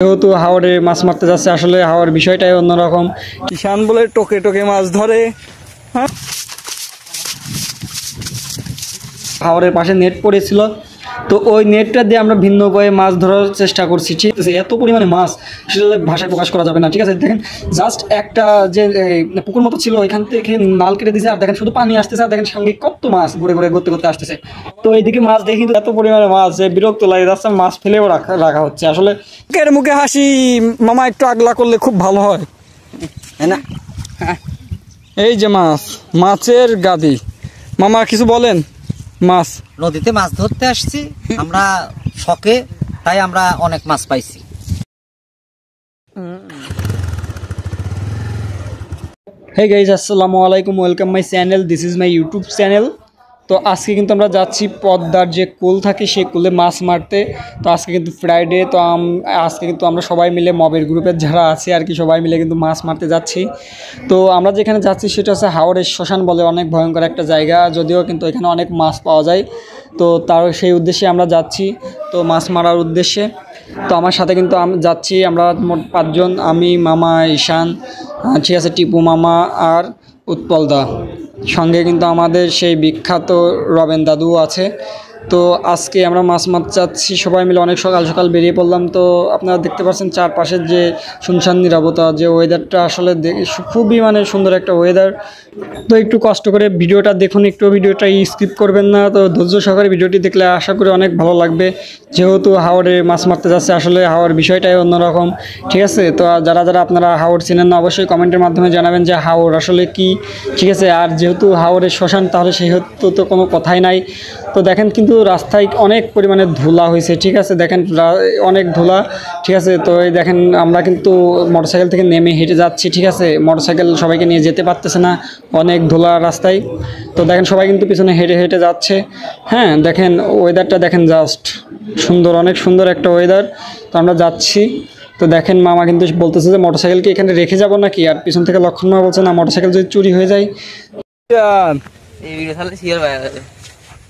যেহেতু হাওরে মাছ মারতে যাচ্ছে, আসলে হাওয়ার বিষয়টাই অন্যরকম। ঈশান বলে টোকে টোকে মাছ ধরে। হ্যাঁ, হাওরের পাশে নেট পড়েছিল, তো ওই নেটটা দিয়ে আমরা ভিন্ন উপায়ে মাছ ধরার চেষ্টা করছি। ঠিক আছে, এত পরিমাণে মাছ আসলে ভাষায় প্রকাশ করা যাবে না। ঠিক আছে, দেখেন জাস্ট একটা যে পুকুর মতো ছিল, ওইখান থেকে নাল কেটে দিয়েছে, আর দেখেন শুধু পানি আসতেছে, আর দেখেন সঙ্গে কত মাছ ঘুরে ঘুরে ঘুরতে ঘুরতে আসতেছে। তো এইদিকে মাছ দেখি কিন্তু এত পরিমাণে মাছ যে বিরক্ত লাগে যাচ্ছে, মাছ ফেলেও রাখা হচ্ছে। আসলে মুখের মুখে হাসি মামা একটু আগলা করলে খুব ভালো হয়, তাই না? এই যে মাছের গাদি, মামা কিছু বলেন। মাছ নদীতে মাছ ধরতে আসছি আমরা শখে, তাই আমরা অনেক মাছ পাইছি। হে গাইজ, আসসালামু আলাইকুম, welcome my channel, this is my YouTube channel. তো আজকে কিন্তু আমরা যাচ্ছি পদ্মার যে কুল থাকে সেই কুলে মাছ মারতে। তো আজকে কিন্তু ফ্রাইডে, তো আজকে কিন্তু আমরা সবাই মিলে মবের গ্রুপের যারা আছে আর কি, সবাই মিলে কিন্তু মাছ মারতে যাচ্ছি। তো আমরা যেখানে যাচ্ছি সেটা হচ্ছে হাওরের শ্মশান বলে, অনেক ভয়ঙ্কর একটা জায়গা, যদিও কিন্তু এখানে অনেক মাছ পাওয়া যায়। তো তার সেই উদ্দেশ্যে আমরা যাচ্ছি, তো মাছ মারার উদ্দেশ্যে। তো আমার সাথে কিন্তু যাচ্ছি আমরা মোট 5 জন, আমি, মামা, ঈশান, ঠিক আছে, টিপু মামা আর উৎপল দা, সঙ্গে কিন্তু আমাদের সেই বিখ্যাত রবেন দাদু আছে। তো আজকে আমরা মাছ মারতে যাচ্ছি সবাই মিলে, অনেক সকাল সকাল বেরিয়ে পড়লাম। তো আপনারা দেখতে পাচ্ছেন চারপাশের যে শুনশান নীরবতা, যে ওয়েদারটা আসলে খুবই সুন্দর একটা ওয়েদার। তো একটু কষ্ট করে ভিডিওটা দেখুন, একটু ভিডিওটা স্কিপ করবেন না। তো ধৈর্য সহকারে ভিডিওটি দেখলে আশা করি অনেক ভালো লাগবে। যেহেতু হাওরে মাছ মারতে যাচ্ছে, আসলে হাওয়ার বিষয়টাই অন্যরকম। ঠিক আছে, তো যারা যারা আপনারা হাওর চেনেন না অবশ্যই কমেন্টের মাধ্যমে জানাবেন যে হাওর আসলে কি। ঠিক আছে, আর যেহেতু হাওরের শ্মশান, তাহলে সেহেতু তো কোনো কথাই নাই। তো দেখেন কিন্তু রাস্তায় অনেক পরিমাণে ধুলা হয়েছে। ঠিক আছে, দেখেন অনেক ধুলা। ঠিক আছে, তো এই দেখেন আমরা কিন্তু মোটরসাইকেল থেকে নেমে হেঁটে যাচ্ছি। ঠিক আছে, মোটরসাইকেল সবাইকে নিয়ে যেতে পারতেছে না, অনেক ধুলা রাস্তায়। তো দেখেন সবাই কিন্তু পিছনে হেঁটে হেঁটে যাচ্ছে। হ্যাঁ, দেখেন ওয়েদারটা দেখেন, জাস্ট সুন্দর, অনেক সুন্দর একটা ওয়েদার। তো আমরা যাচ্ছি। তো দেখেন মামা কিন্তু বলতেছে যে মোটরসাইকেলকে এখানে রেখে যাবো নাকি, আর পিছন থেকে লক্ষণ মামা বলছে না, মোটরসাইকেল যদি চুরি হয়ে যায়।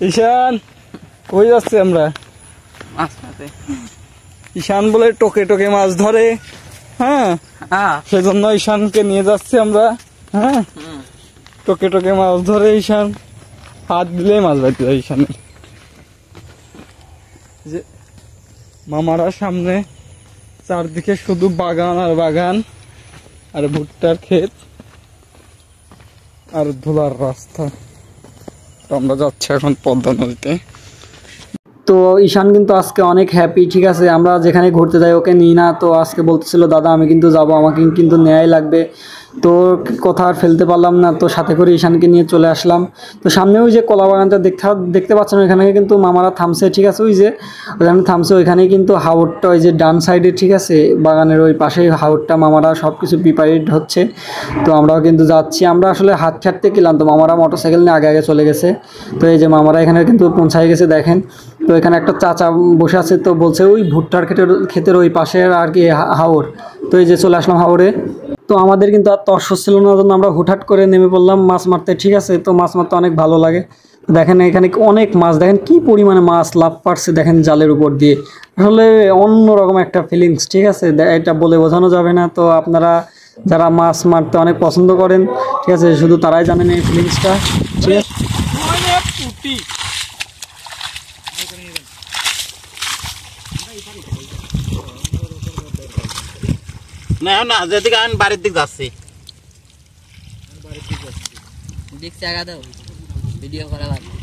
ঈশান কই যাচ্ছে আমরা? ঈশান বলে টোকে টোকে মাছ ধরে। হ্যাঁ, সেজন্য ঈশানকে নিয়ে যাচ্ছি আমরা। হ্যাঁ, টোকে টোকে মাছ ধরে ঈশান, হাত দিলে মাছ বাড়তে যায় ঈশানের। যে মামারা সামনে চারদিকে শুধু বাগান আর বাগান, আর ভুট্টার ক্ষেত আর ধুলার রাস্তা। তো আমরা যাচ্ছি এখন পদ্মা নদীতে। তো ঈশান কিন্তু আজকে অনেক হ্যাপি। ঠিক আছে, আমরা যেখানে ঘুরতে যাই ওকে নিই না, তো আজকে বলতেছিল দাদা আমি কিন্তু যাব, আমাকে কিন্তু নেয়াই লাগবে। তো কথা আর ফেলতে পারলাম না, তো সাথে করে ঈশানকে নিয়ে চলে আসলাম। তো সামনে ওই যে কলা বাগানটা দেখতে পাচ্ছেন, ওইখানে কিন্তু মামারা থামছে। ঠিক আছে, ওই যে ওইখানে থামছে, ওইখানে কিন্তু হাওরটা ওই যে ডান সাইডে, ঠিক আছে, বাগানের ওই পাশে হাওরটা, মামারা সব কিছু প্রিপারেড হচ্ছে। তো আমরাও কিন্তু যাচ্ছি। আমরা আসলে হাত ছাড়তে গেলাম, তো মামারা মোটরসাইকেল নিয়ে আগে আগে চলে গেছে। তো এই যে মামারা এখানে কিন্তু পৌঁছায় গেছে, দেখেন। তো এখানে একটা চাচা বসে আছে, তো বলছে ওই ভুট্টার ক্ষেতের ওই পাশে আর কি হাওর। তো এই যে চলে আসলাম হাওরে। তো আমাদের কিন্তু আর তর্স ছিল না, জন্য আমরা হুটহাট করে নেমে পড়লাম মাছ মারতে। ঠিক আছে, তো মাছ মারতে অনেক ভালো লাগে। দেখেন এখানে অনেক মাছ, দেখেন কি পরিমাণে মাছ লাফ পাচ্ছে, দেখেন জালের উপর দিয়ে। আসলে অন্যরকম একটা ফিলিংস। ঠিক আছে, এটা বলে বোঝানো যাবে না। তো আপনারা যারা মাছ মারতে অনেক পছন্দ করেন, ঠিক আছে, শুধু তারাই জানেন এই ফিলিংসটা। ঠিক আছে, না না, যেদিকে আমি বাড়ির দিক যাচ্ছি, ভিডিও করা লাগবে।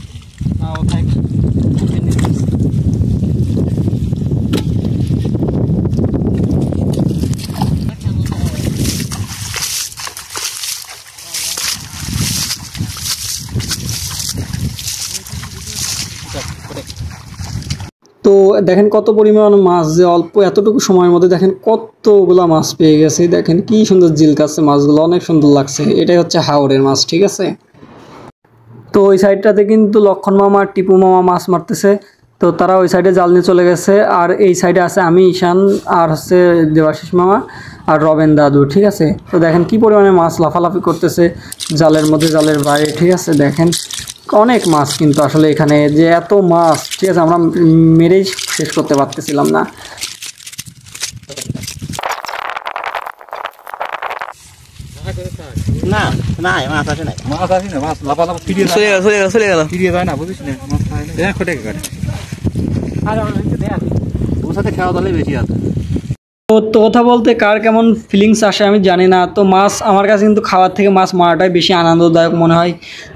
তো দেখেন কত পরিমাণ মাছ, যে অল্প এতটুকু সময়ের মধ্যে দেখেন কতগুলা মাছ পেয়ে গেছে। দেখেন কি সুন্দর ঝিলকাচ্ছে মাছগুলো, অনেক সুন্দর লাগছে। এটাই হচ্ছে হাওরের মাছ। ঠিক আছে, তো ওই সাইডটাতে কিন্তু লক্ষণ মামা আর টিপু মামা মাছ মারতেছে। তো তারা ওই সাইডে জাল নিয়ে চলে গেছে, আর এই সাইডে আছে আমি, ঈশান, আর হচ্ছে দেবাশিস মামা আর রবেন দাদু। ঠিক আছে, তো দেখেন কি পরিমাণে মাছ লাফালাফি করতেছে জালের মধ্যে, জালের বাইরে। ঠিক আছে, দেখেন অনেক মাছ কিন্তু আসলে এখানে যে এত মাছ, ঠিক আছে, আমরা মেরেই শেষ করতে পারতেছিলাম না। না মাছ আছে না, মাছ আসি না, মাছ লাফালাফি ফিরিয়ে যায়, ফিরিয়ে যায় না, বুঝিস না, মাছ খায় না, দেখ কোটে কাটে আর ওর সাথে খাওয়া দাওয়াই বেশি আছে। তো কথা বলতে কার কেমন ফিলিংস আসে আমি জানি না, তো মাছ আমার কাছে কিন্তু খাওয়ার থেকে মাছ মারাটাই বেশি আনন্দদায়ক মনে হয়।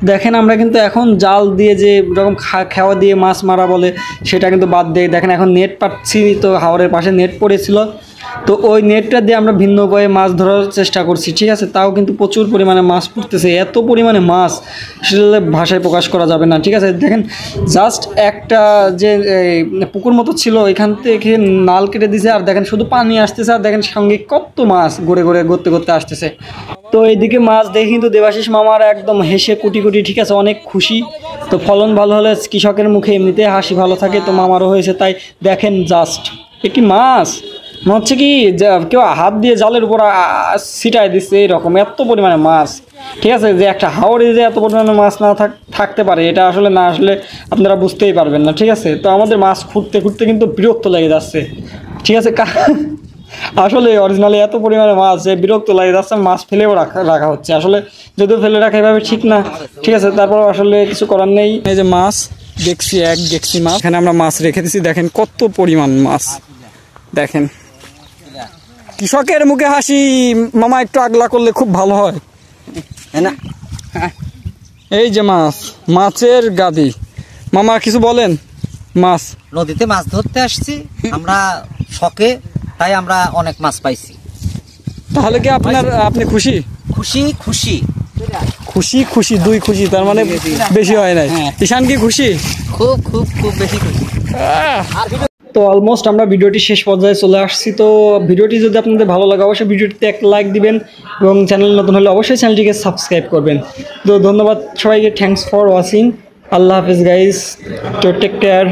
দেখেন আমরা কিন্তু এখন জাল দিয়ে যে রকম খাওয়া দিয়ে মাছ মারা বলে সেটা কিন্তু বাদ দিয়ে দেখেন এখন নেট পাচ্ছি, তো হাওরের পাশে নেট পড়েছিল, তো ওই নেটটা দিয়ে আমরা ভিন্ন উপায়ে মাছ ধরার চেষ্টা করছি, ঠিক আছে। তাও কিন্তু প্রচুর পরিমাণে মাছ পড়তেছে, এত পরিমাণে মাছ সেটা ভাষায় প্রকাশ করা যাবে না, ঠিক আছে। দেখেন জাস্ট একটা যে পুকুর মতো ছিল এখান থেকে নাল কেটে দিছে, আর দেখেন শুধু পানি আসতেছে, আর দেখেন সঙ্গে কত মাছ ঘুরে ঘুরে ঘুরতে ঘুরতে আসতেছে। তো এইদিকে মাছ দেখে কিন্তু দেবাশিস মামার একদম হেসে কুটি কুটি, ঠিক আছে, অনেক খুশি। তো ফলন ভালো হলে কৃষকের মুখে এমনিতে হাসি ভালো থাকে, তো মামারও হয়েছে তাই। দেখেন জাস্ট একটি মাছ মনে হচ্ছে কি কেউ হাত দিয়ে জালের উপর ছিটায় দিচ্ছে, এইরকম এত পরিমাণে মাছ, ঠিক আছে। যে একটা হাওড়ে যে এত পরিমাণে মাছ না থাকতে পারে এটা আসলে না আসলে আপনারা বুঝতেই পারবেন না, ঠিক আছে। তো আমাদের মাছ খুঁড়তে খুঁড়তে কিন্তু বিরক্ত লেগে যাচ্ছে, ঠিক আছে। আসলে অরিজিনালি এত পরিমাণে মাছ যে বিরক্ত লাগে যাচ্ছে, মাছ ফেলেও রাখা হচ্ছে, আসলে যদিও ফেলে রাখা এভাবে ঠিক না, ঠিক আছে, তারপর আসলে কিছু করার নেই। এই যে মাছ দেখছি, এক দেখছি মাছ এখানে আমরা মাছ রেখে দিচ্ছি, দেখেন কত পরিমাণ মাছ। দেখেন কৃষকের মুখে হাসি মামা একটু আগলা করলে খুব ভালো হয় না। এই যে মাছ, মাছের গাদি, মামা কিছু বলেন। মাছ নদীতে মাছ ধরতে আসছি আমরা শখে, তাই আমরা অনেক মাছ পাইছি। তাহলে কি আপনি খুশি? খুশি খুশি খুশি খুশি, দুই খুশি, তার মানে বেশি হয় নাই। ঈশান কি খুশি? খুব খুব খুব বেশি খুশি। তো অলমোস্ট আমরা ভিডিওটি শেষ পর্যায়ে চলে আসছি। তো ভিডিওটি যদি আপনাদের ভালো লাগে অবশ্যই ভিডিওটিতে একটা লাইক দিবেন, এবং চ্যানেল নতুন হলে অবশ্যই চ্যানেলটিকে সাবস্ক্রাইব করবেন। তো ধন্যবাদ সবাইকে, thanks for watching, Allah Hafiz guys, তো টেক কেয়ার।